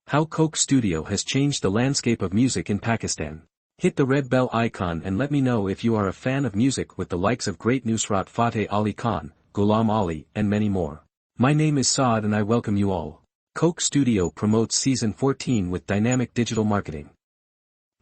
How Coke Studio has changed the landscape of music in Pakistan. Hit the red bell icon and let me know if you are a fan of music with the likes of great Nusrat, Fateh Ali Khan, Ghulam Ali, and many more. My name is Saad and I welcome you all. Coke Studio promotes Season 14 with dynamic digital marketing.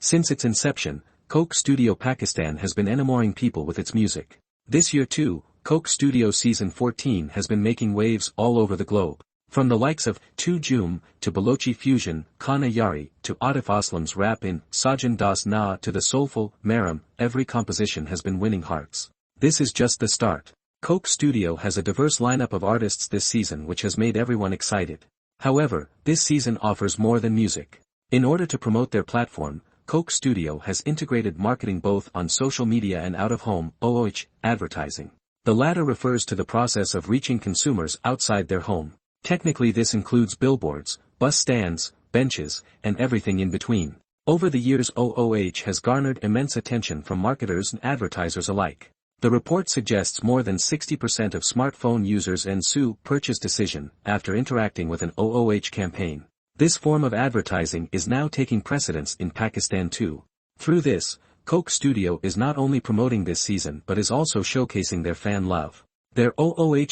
Since its inception, Coke Studio Pakistan has been enamoring people with its music. This year too, Coke Studio Season 14 has been making waves all over the globe. From the likes of Tu Jhoom, to balochi fusion, kana Yaari, to Atif Aslam's rap in Sajan Das Na to the soulful Mehram, every composition has been winning hearts. This is just the start. Coke Studio has a diverse lineup of artists this season which has made everyone excited. However, this season offers more than music. In order to promote their platform, Coke Studio has integrated marketing both on social media and out-of-home advertising. The latter refers to the process of reaching consumers outside their home. Technically this includes billboards, bus stands, benches, and everything in between. Over the years has garnered immense attention from marketers and advertisers alike. The report suggests more than 60% of smartphone users ensue purchase decision after interacting with an campaign. This form of advertising is now taking precedence in Pakistan too. Through this, Coke Studio is not only promoting this season but is also showcasing their fan love. Their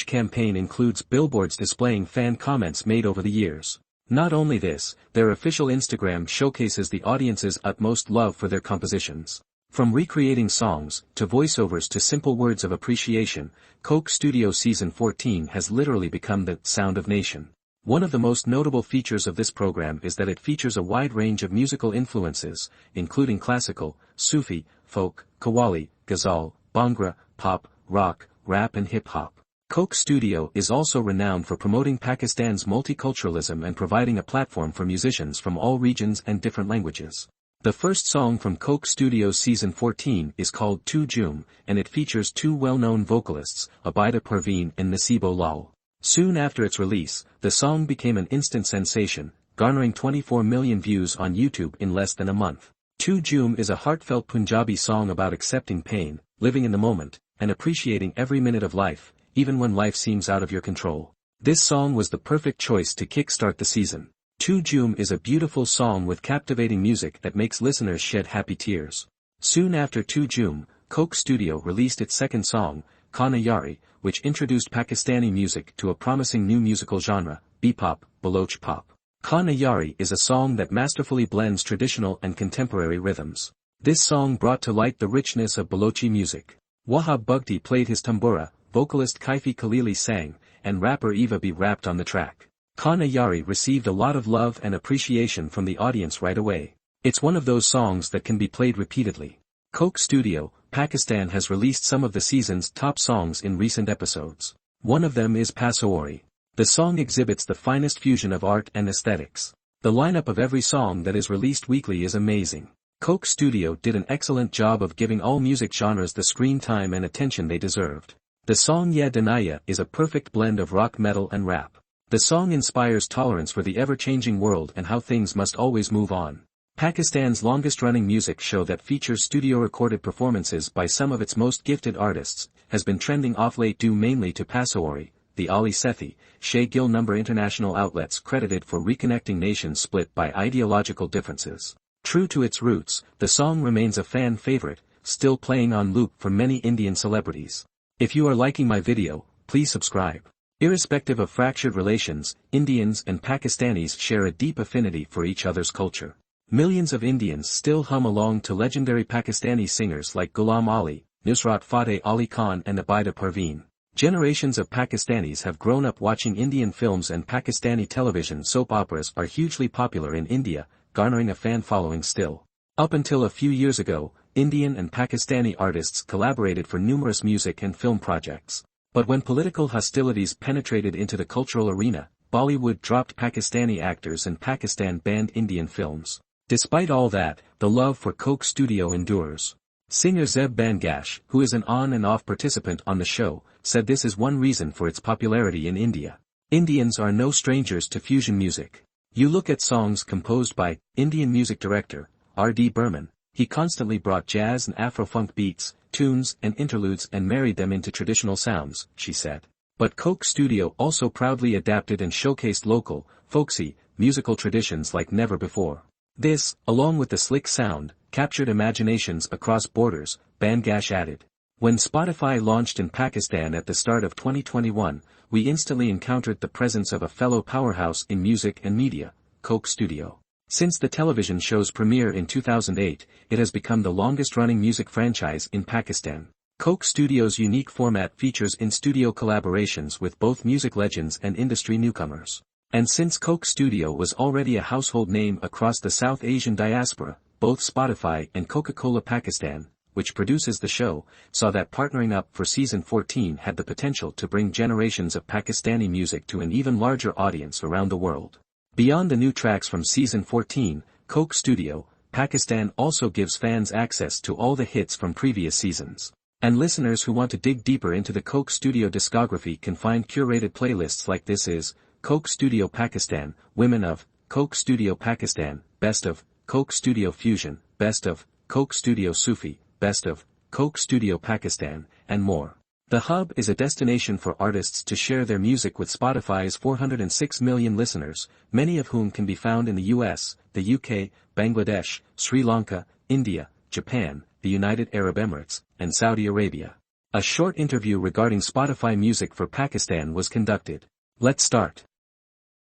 campaign includes billboards displaying fan comments made over the years. Not only this, their official Instagram showcases the audience's utmost love for their compositions. From recreating songs, to voiceovers to simple words of appreciation, Coke Studio Season 14 has literally become the sound of nation. One of the most notable features of this program is that it features a wide range of musical influences, including classical, Sufi, folk, Qawwali, ghazal, bhangra, pop, rock, rap and hip-hop. Coke Studio is also renowned for promoting Pakistan's multiculturalism and providing a platform for musicians from all regions and different languages. The first song from Coke Studio Season 14 is called Tu Jhoom, and it features two well-known vocalists, Abida Parveen and Nasibo Lal. Soon after its release, the song became an instant sensation, garnering 24 million views on YouTube in less than a month. Tu Jhoom is a heartfelt Punjabi song about accepting pain, living in the moment, and appreciating every minute of life, even when life seems out of your control. This song was the perfect choice to kickstart the season. Tu Jhoom is a beautiful song with captivating music that makes listeners shed happy tears. Soon after Tu Jhoom, Coke Studio released its second song, Kana Yaari, which introduced Pakistani music to a promising new musical genre, bebop, balochi pop. Kana Yaari is a song that masterfully blends traditional and contemporary rhythms. This song brought to light the richness of balochi music. Wahab Bugti played his tambura, vocalist Kaifi Khalili sang, and rapper Eva B rapped on the track. Kana Yaari received a lot of love and appreciation from the audience right away. It's one of those songs that can be played repeatedly. Coke Studio, Pakistan has released some of the season's top songs in recent episodes. One of them is Pasoori. The song exhibits the finest fusion of art and aesthetics. The lineup of every song that is released weekly is amazing. Coke Studio did an excellent job of giving all music genres the screen time and attention they deserved. The song Ya Danaya is a perfect blend of rock metal and rap. The song inspires tolerance for the ever-changing world and how things must always move on. Pakistan's longest-running music show that features studio-recorded performances by some of its most gifted artists, has been trending off late due mainly to Pasoori, the Ali Sethi, Shay Gil number international outlets credited for reconnecting nations split by ideological differences. True to its roots, the song remains a fan favorite, still playing on loop for many Indian celebrities. If you are liking my video, please subscribe. Irrespective of fractured relations, Indians and Pakistanis share a deep affinity for each other's culture. Millions of Indians still hum along to legendary Pakistani singers like Ghulam Ali, Nusrat, Fateh Ali Khan and Abida Parveen. Generations of Pakistanis have grown up watching Indian films, and Pakistani television soap operas are hugely popular in India, garnering a fan following still. Up until a few years ago, Indian and Pakistani artists collaborated for numerous music and film projects. But when political hostilities penetrated into the cultural arena, Bollywood dropped Pakistani actors and Pakistan banned Indian films. Despite all that, the love for Coke Studio endures. Singer Zeb Bangash, who is an on and off participant on the show, said this is one reason for its popularity in India. Indians are no strangers to fusion music. You look at songs composed by Indian music director R.D. Burman. He constantly brought jazz and Afro-funk beats, tunes and interludes and married them into traditional sounds, she said. But Coke Studio also proudly adapted and showcased local, folksy, musical traditions like never before. This, along with the slick sound, captured imaginations across borders, Bangash added. When Spotify launched in Pakistan at the start of 2021, we instantly encountered the presence of a fellow powerhouse in music and media, Coke Studio. Since the television show's premiere in 2008, it has become the longest-running music franchise in Pakistan. Coke Studio's unique format features in-studio collaborations with both music legends and industry newcomers. And since Coke Studio was already a household name across the South Asian diaspora, both Spotify and Coca-Cola Pakistan, which produces the show, saw that partnering up for season 14 had the potential to bring generations of Pakistani music to an even larger audience around the world. Beyond the new tracks from season 14, Coke Studio, Pakistan also gives fans access to all the hits from previous seasons. And listeners who want to dig deeper into the Coke Studio discography can find curated playlists like this is, Coke Studio Pakistan, Women of, Coke Studio Pakistan, Best of, Coke Studio Fusion, Best of, Coke Studio Sufi, Best of, Coke Studio Pakistan, and more. The Hub is a destination for artists to share their music with Spotify's 406 million listeners, many of whom can be found in the US, the UK, Bangladesh, Sri Lanka, India, Japan, the United Arab Emirates, and Saudi Arabia. A short interview regarding Spotify music for Pakistan was conducted. Let's start.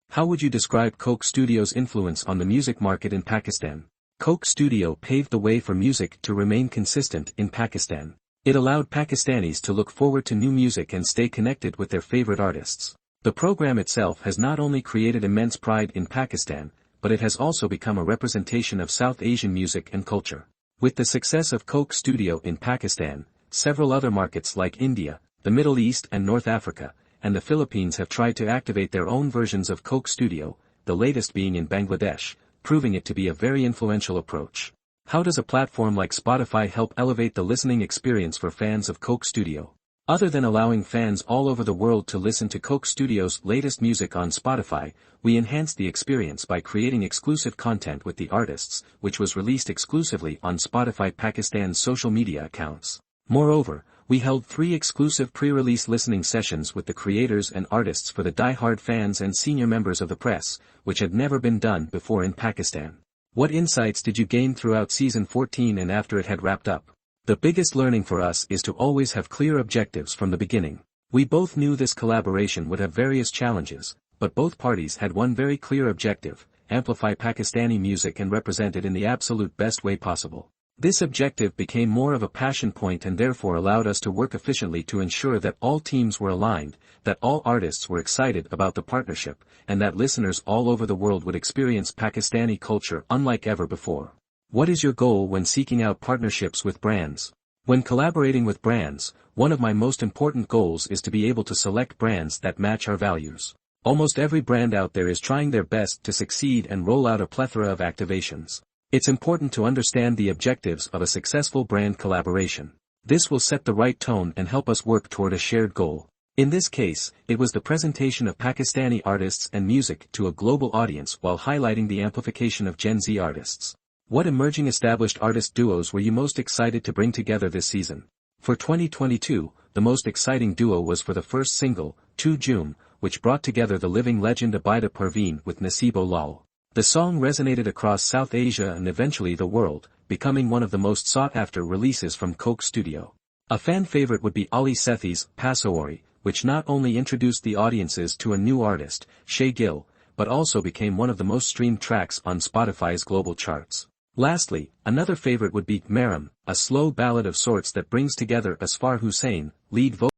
How would you describe Coke Studio's influence on the music market in Pakistan? Coke Studio paved the way for music to remain consistent in Pakistan. It allowed Pakistanis to look forward to new music and stay connected with their favorite artists. The program itself has not only created immense pride in Pakistan, but it has also become a representation of South Asian music and culture. With the success of Coke Studio in Pakistan, several other markets like India, the Middle East and North Africa, and the Philippines have tried to activate their own versions of Coke Studio, the latest being in Bangladesh, proving it to be a very influential approach. How does a platform like Spotify help elevate the listening experience for fans of Coke Studio? Other than allowing fans all over the world to listen to Coke Studio's latest music on Spotify, we enhanced the experience by creating exclusive content with the artists, which was released exclusively on Spotify Pakistan's social media accounts. Moreover, we held 3 exclusive pre-release listening sessions with the creators and artists for the die-hard fans and senior members of the press, which had never been done before in Pakistan. What insights did you gain throughout season 14 and after it had wrapped up? The biggest learning for us is to always have clear objectives from the beginning. We both knew this collaboration would have various challenges, but both parties had one very clear objective: amplify Pakistani music and represent it in the absolute best way possible. This objective became more of a passion point and therefore allowed us to work efficiently to ensure that all teams were aligned, that all artists were excited about the partnership, and that listeners all over the world would experience Pakistani culture unlike ever before. What is your goal when seeking out partnerships with brands? When collaborating with brands, one of my most important goals is to be able to select brands that match our values. Almost every brand out there is trying their best to succeed and roll out a plethora of activations. It's important to understand the objectives of a successful brand collaboration. This will set the right tone and help us work toward a shared goal. In this case, it was the presentation of Pakistani artists and music to a global audience while highlighting the amplification of Gen Z artists. What emerging established artist duos were you most excited to bring together this season? For 2022, the most exciting duo was for the first single, Tu Jhoom, which brought together the living legend Abida Parveen with Nasibo Lal. The song resonated across South Asia and eventually the world, becoming one of the most sought-after releases from Coke Studio. A fan favorite would be Ali Sethi's Pasoori, which not only introduced the audiences to a new artist, Shay Gill, but also became one of the most streamed tracks on Spotify's global charts. Lastly, another favorite would be Mehram, a slow ballad of sorts that brings together Asfar Hussain, lead vocalist.